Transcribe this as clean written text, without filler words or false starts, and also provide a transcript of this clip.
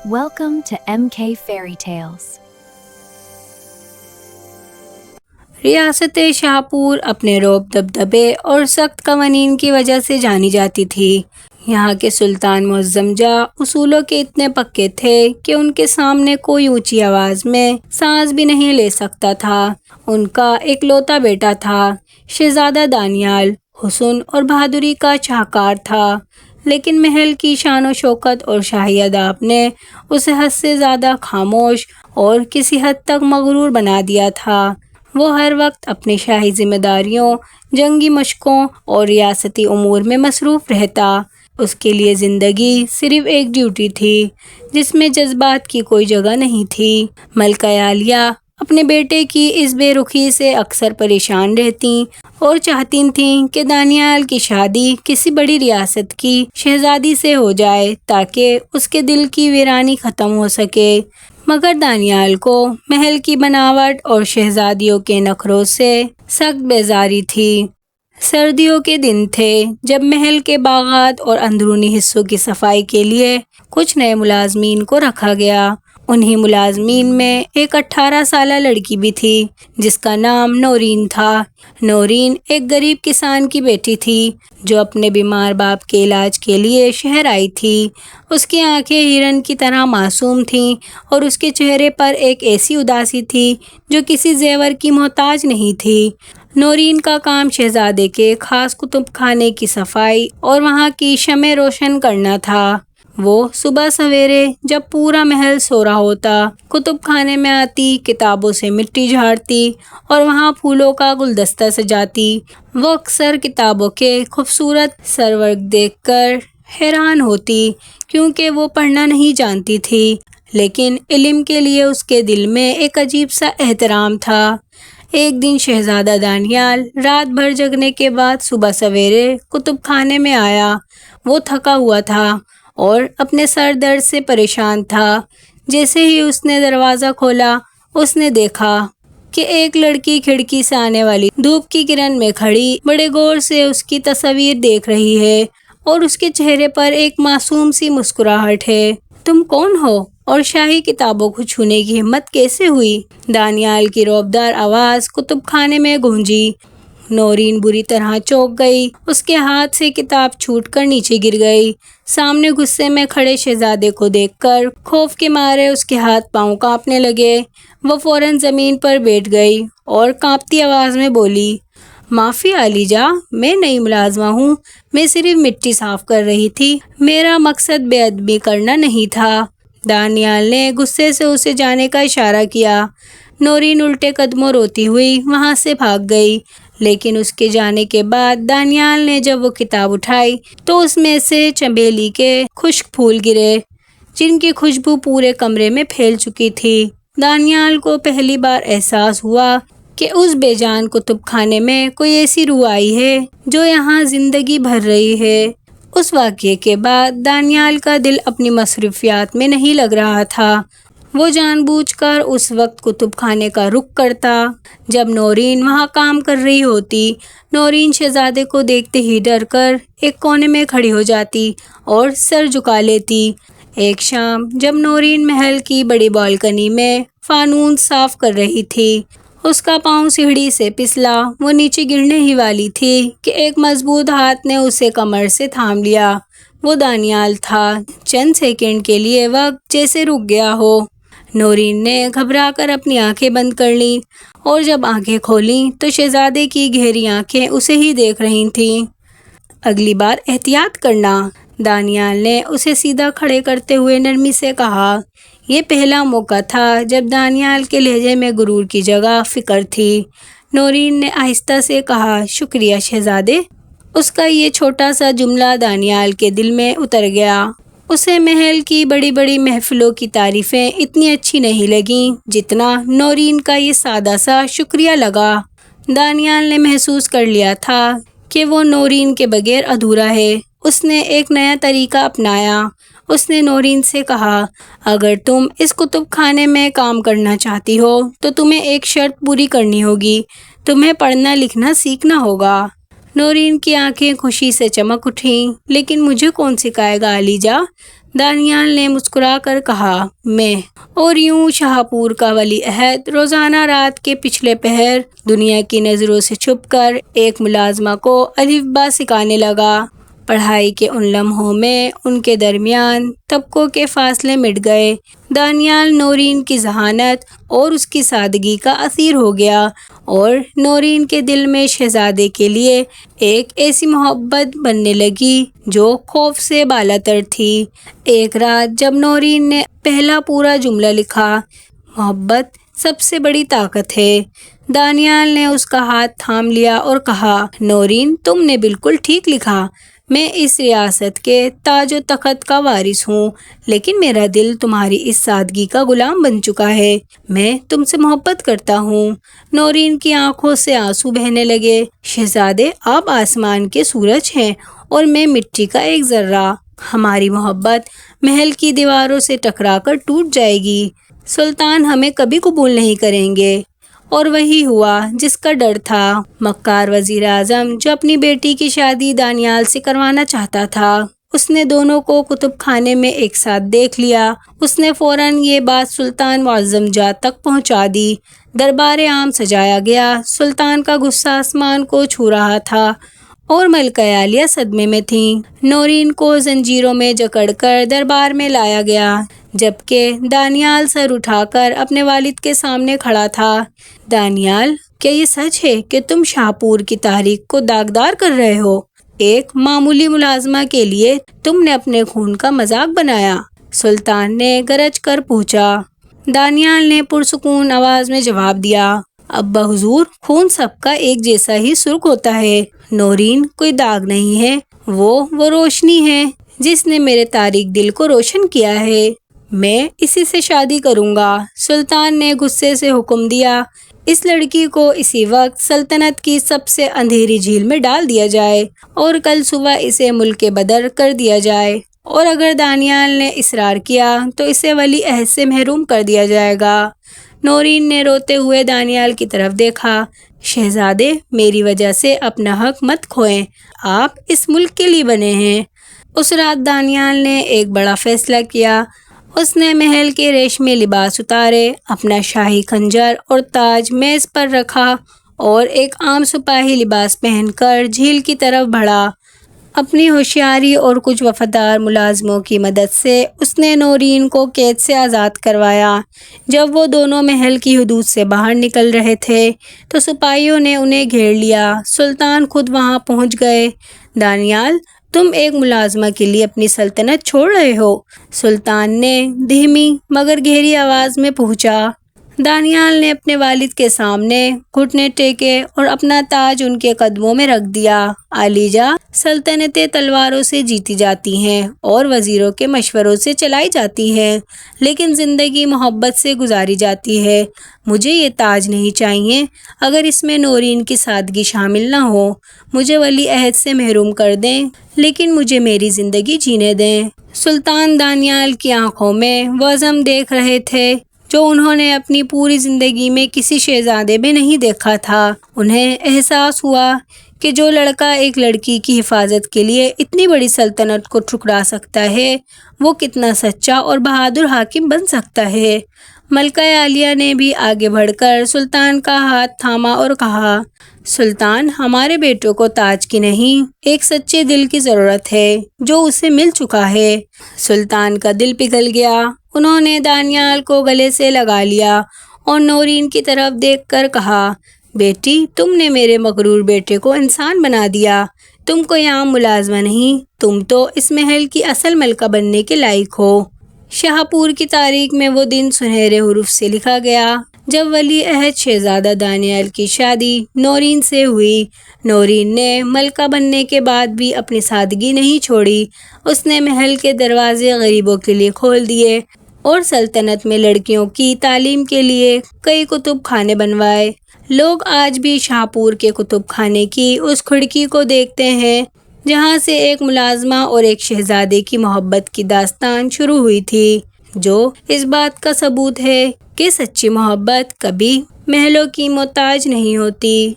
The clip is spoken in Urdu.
Welcome to MK Fairy Tales. ریاست شاہپور اپنے رعب دبدبے اور سخت قوانین کی وجہ سے جانی جاتی تھی۔ یہاں کے سلطان معظم جاہ اصولوں کے اتنے پکے تھے کہ ان کے سامنے کوئی اونچی آواز میں سانس بھی نہیں لے سکتا تھا۔ ان کا ایک لوتا بیٹا تھا، شہزادہ دانیال، حسن اور بہادری کا شاہکار تھا، لیکن محل کی شان و شوکت اور شاہی آداب نے اسے حد سے زیادہ خاموش اور کسی حد تک مغرور بنا دیا تھا۔ وہ ہر وقت اپنی شاہی ذمہ داریوں، جنگی مشقوں اور ریاستی امور میں مصروف رہتا۔ اس کے لیے زندگی صرف ایک ڈیوٹی تھی جس میں جذبات کی کوئی جگہ نہیں تھی۔ ملکہ عالیہ اپنے بیٹے کی اس بے رخی سے اکثر پریشان رہتیں اور چاہتی تھیں کہ دانیال کی شادی کسی بڑی ریاست کی شہزادی سے ہو جائے تاکہ اس کے دل کی ویرانی ختم ہو سکے، مگر دانیال کو محل کی بناوٹ اور شہزادیوں کے نخروں سے سخت بیزاری تھی۔ سردیوں کے دن تھے جب محل کے باغات اور اندرونی حصوں کی صفائی کے لیے کچھ نئے ملازمین کو رکھا گیا۔ انہی ملازمین میں ایک 18 سالہ لڑکی بھی تھی جس کا نام نورین تھا۔ نورین ایک غریب کسان کی بیٹی تھی جو اپنے بیمار باپ کے علاج کے لیے شہر آئی تھی۔ اس کی آنکھیں ہرن کی طرح معصوم تھیں اور اس کے چہرے پر ایک ایسی اداسی تھی جو کسی زیور کی محتاج نہیں تھی۔ نورین کا کام شہزادے کے خاص کتب خانے کی صفائی اور وہاں کی شمع روشن کرنا تھا۔ وہ صبح سویرے جب پورا محل سو رہا ہوتا کتب خانے میں آتی، کتابوں سے مٹی جھاڑتی اور وہاں پھولوں کا گلدستہ سجاتی۔ وہ اکثر کتابوں کے خوبصورت سرورق دیکھ کر حیران ہوتی کیونکہ وہ پڑھنا نہیں جانتی تھی، لیکن علم کے لیے اس کے دل میں ایک عجیب سا احترام تھا۔ ایک دن شہزادہ دانیال رات بھر جگنے کے بعد صبح سویرے کتب خانے میں آیا۔ وہ تھکا ہوا تھا اور اپنے سر درد سے پریشان تھا۔ جیسے ہی اس نے دروازہ کھولا، اس نے دیکھا کہ ایک لڑکی کھڑکی سے آنے والی دھوپ کی کرن میں کھڑی بڑے غور سے اس کی تصویر دیکھ رہی ہے اور اس کے چہرے پر ایک معصوم سی مسکراہٹ ہے۔ تم کون ہو اور شاہی کتابوں کو چھونے کی ہمت کیسے ہوئی؟ دانیال کی رعبدار آواز کتب خانے میں گونجی۔ نورین بری طرح چونک گئی، اس کے ہاتھ سے کتاب چھوٹ کر نیچے گر گئی۔ سامنے غصے میں کھڑے شہزادے کو دیکھ کر خوف کے مارے اس کے ہاتھ پاؤں کانپنے لگے۔ وہ فوراً زمین پر بیٹھ گئی اور کانپتی آواز میں بولی، معافی عالی جاں، میں نئی ملازمہ ہوں، میں صرف مٹی صاف کر رہی تھی، میرا مقصد بے ادبی کرنا نہیں تھا۔ دانیال نے غصے سے اسے جانے کا اشارہ کیا۔ نورین الٹے قدموں روتی ہوئی وہاں سے بھاگ گئی، لیکن اس کے جانے کے بعد دانیال نے جب وہ کتاب اٹھائی تو اس میں سے چنبیلی کے خشک پھول گرے جن کی خوشبو پورے کمرے میں پھیل چکی تھی۔ دانیال کو پہلی بار احساس ہوا کہ اس بے جان کتب خانے میں کوئی ایسی روح آئی ہے جو یہاں زندگی بھر رہی ہے۔ اس واقعے کے بعد دانیال کا دل اپنی مصروفیات میں نہیں لگ رہا تھا۔ وہ جان بوجھ کر اس وقت کتب خانے کا رخ کرتا جب نورین وہاں کام کر رہی ہوتی۔ نورین شہزادے کو دیکھتے ہی ڈر کر ایک کونے میں کھڑی ہو جاتی اور سر جھکا لیتی۔ ایک شام جب نورین محل کی بڑی بالکنی میں فانون صاف کر رہی تھی، اس کا پاؤں سیڑھی سے پھسلا۔ وہ نیچے گرنے ہی والی تھی کہ ایک مضبوط ہاتھ نے اسے کمر سے تھام لیا۔ وہ دانیال تھا۔ چند سیکنڈ کے لیے وقت جیسے رک گیا ہو۔ نورین نے گھبرا کر اپنی آنکھیں بند کر لیں اور جب آنکھیں کھولیں تو شہزادے کی گہری آنکھیں اسے ہی دیکھ رہی تھیں۔ اگلی بار احتیاط کرنا، دانیال نے اسے سیدھا کھڑے کرتے ہوئے نرمی سے کہا۔ یہ پہلا موقع تھا جب دانیال کے لہجے میں غرور کی جگہ فکر تھی۔ نورین نے آہستہ سے کہا، شکریہ شہزادے۔ اس کا یہ چھوٹا سا جملہ دانیال کے دل میں اتر گیا۔ اسے محل کی بڑی بڑی محفلوں کی تعریفیں اتنی اچھی نہیں لگیں جتنا نورین کا یہ سادہ سا شکریہ لگا۔ دانیال نے محسوس کر لیا تھا کہ وہ نورین کے بغیر ادھورا ہے۔ اس نے ایک نیا طریقہ اپنایا۔ اس نے نورین سے کہا، اگر تم اس کتب خانے میں کام کرنا چاہتی ہو تو تمہیں ایک شرط پوری کرنی ہوگی، تمہیں پڑھنا لکھنا سیکھنا ہوگا۔ نورین کی آنکھیں خوشی سے چمک اٹھیں، لیکن مجھے کون سکھائے گا عالی جاں؟ دانیال نے مسکرا کر کہا، میں۔ اور یوں شاہپور کا ولی عہد روزانہ رات کے پچھلے پہر دنیا کی نظروں سے چھپ کر ایک ملازمہ کو الف با سکھانے لگا۔ پڑھائی کے ان لمحوں میں ان کے درمیان طبقوں کے فاصلے مٹ گئے۔ دانیال نورین کی ذہانت اور اس کی سادگی کا اسیر ہو گیا، اور نورین کے دل میں شہزادے کے لیے ایک ایسی محبت بننے لگی جو خوف سے بالاتر تھی۔ ایک رات جب نورین نے پہلا پورا جملہ لکھا، محبت سب سے بڑی طاقت ہے، دانیال نے اس کا ہاتھ تھام لیا اور کہا، نورین، تم نے بالکل ٹھیک لکھا۔ میں اس ریاست کے تاج و تخت کا وارث ہوں، لیکن میرا دل تمہاری اس سادگی کا غلام بن چکا ہے۔ میں تم سے محبت کرتا ہوں۔ نورین کی آنکھوں سے آنسو بہنے لگے۔ شہزادے، آپ آسمان کے سورج ہیں اور میں مٹی کا ایک ذرہ۔ ہماری محبت محل کی دیواروں سے ٹکرا کر ٹوٹ جائے گی، سلطان ہمیں کبھی قبول نہیں کریں گے۔ اور وہی ہوا جس کا ڈر تھا۔ مکار وزیر اعظم جو اپنی بیٹی کی شادی دانیال سے کروانا چاہتا تھا، اس نے دونوں کو کتب خانے میں ایک ساتھ دیکھ لیا۔ اس نے فوراً یہ بات سلطان معظم جاہ تک پہنچا دی۔ دربار عام سجایا گیا۔ سلطان کا غصہ آسمان کو چھو رہا تھا اور ملکہ عالیہ صدمے میں تھیں۔ نورین کو زنجیروں میں جکڑ کر دربار میں لایا گیا، جبکہ دانیال سر اٹھا کر اپنے والد کے سامنے کھڑا تھا۔ دانیال، کیا یہ سچ ہے کہ تم شاہپور کی تاریخ کو داغدار کر رہے ہو؟ ایک معمولی ملازمہ کے لیے تم نے اپنے خون کا مذاق بنایا؟ سلطان نے گرج کر پوچھا۔ دانیال نے پرسکون آواز میں جواب دیا، ابا حضور، خون سب کا ایک جیسا ہی سرخ ہوتا ہے۔ نورین کوئی داغ نہیں ہے، وہ روشنی ہے جس نے میرے تاریک دل کو روشن کیا ہے۔ میں اسی سے شادی کروں گا۔ سلطان نے غصے سے حکم دیا، اس لڑکی کو اسی وقت سلطنت کی سب سے اندھیری جھیل میں ڈال دیا جائے اور کل صبح اسے ملک بدر کر دیا جائے، اور اگر دانیال نے اصرار کیا تو اسے ولی عہد سے محروم کر دیا جائے گا۔ نورین نے روتے ہوئے دانیال کی طرف دیکھا۔ شہزادے، میری وجہ سے اپنا حق مت کھوئیں، آپ اس ملک کے لیے بنے ہیں۔ اس رات دانیال نے ایک بڑا فیصلہ کیا۔ اس نے محل کے ریشمی لباس اتارے، اپنا شاہی خنجر اور تاج میز پر رکھا اور ایک عام سپاہی لباس پہن کر جھیل کی طرف بڑھا۔ اپنی ہوشیاری اور کچھ وفادار ملازموں کی مدد سے اس نے نورین کو قید سے آزاد کروایا۔ جب وہ دونوں محل کی حدود سے باہر نکل رہے تھے تو سپاہیوں نے انہیں گھیر لیا۔ سلطان خود وہاں پہنچ گئے۔ دانیال، تم ایک ملازمہ کے لیے اپنی سلطنت چھوڑ رہے ہو؟ سلطان نے دھیمی مگر گہری آواز میں پوچھا۔ دانیال نے اپنے والد کے سامنے گھٹنے ٹیکے اور اپنا تاج ان کے قدموں میں رکھ دیا۔ عالیجا، سلطنتیں تلواروں سے جیتی جاتی ہیں اور وزیروں کے مشوروں سے چلائی جاتی ہیں، لیکن زندگی محبت سے گزاری جاتی ہے۔ مجھے یہ تاج نہیں چاہیے اگر اس میں نورین کی سادگی شامل نہ ہو۔ مجھے ولی عہد سے محروم کر دیں، لیکن مجھے میری زندگی جینے دیں۔ سلطان دانیال کی آنکھوں میں وہ عزم دیکھ رہے تھے جو انہوں نے اپنی پوری زندگی میں کسی شہزادے میں نہیں دیکھا تھا۔ انہیں احساس ہوا کہ جو لڑکا ایک لڑکی کی حفاظت کے لیے اتنی بڑی سلطنت کو ٹھکرا سکتا ہے، وہ کتنا سچا اور بہادر حاکم بن سکتا ہے۔ ملکہ عالیہ نے بھی آگے بڑھ کر سلطان کا ہاتھ تھاما اور کہا، سلطان، ہمارے بیٹوں کو تاج کی نہیں، ایک سچے دل کی ضرورت ہے جو اسے مل چکا ہے۔ سلطان کا دل پگھل گیا۔ انہوں نے دانیال کو گلے سے لگا لیا اور نورین کی طرف دیکھ کر کہا، بیٹی، تم نے میرے مغرور بیٹے کو انسان بنا دیا۔ تم کوئی عام ملازمہ نہیں، تم تو اس محل کی اصل ملکہ بننے کے لائق ہو۔ شاہپور کی تاریخ میں وہ دن سنہرے حروف سے لکھا گیا جب ولی عہد شہزادہ دانیال کی شادی نورین سے ہوئی۔ نورین نے ملکہ بننے کے بعد بھی اپنی سادگی نہیں چھوڑی۔ اس نے محل کے دروازے غریبوں کے لیے کھول دیے اور سلطنت میں لڑکیوں کی تعلیم کے لیے کئی کتب خانے بنوائے۔ لوگ آج بھی شاہپور کے کتب خانے کی اس کھڑکی کو دیکھتے ہیں جہاں سے ایک ملازمہ اور ایک شہزادے کی محبت کی داستان شروع ہوئی تھی، جو اس بات کا ثبوت ہے کہ سچی محبت کبھی محلوں کی محتاج نہیں ہوتی۔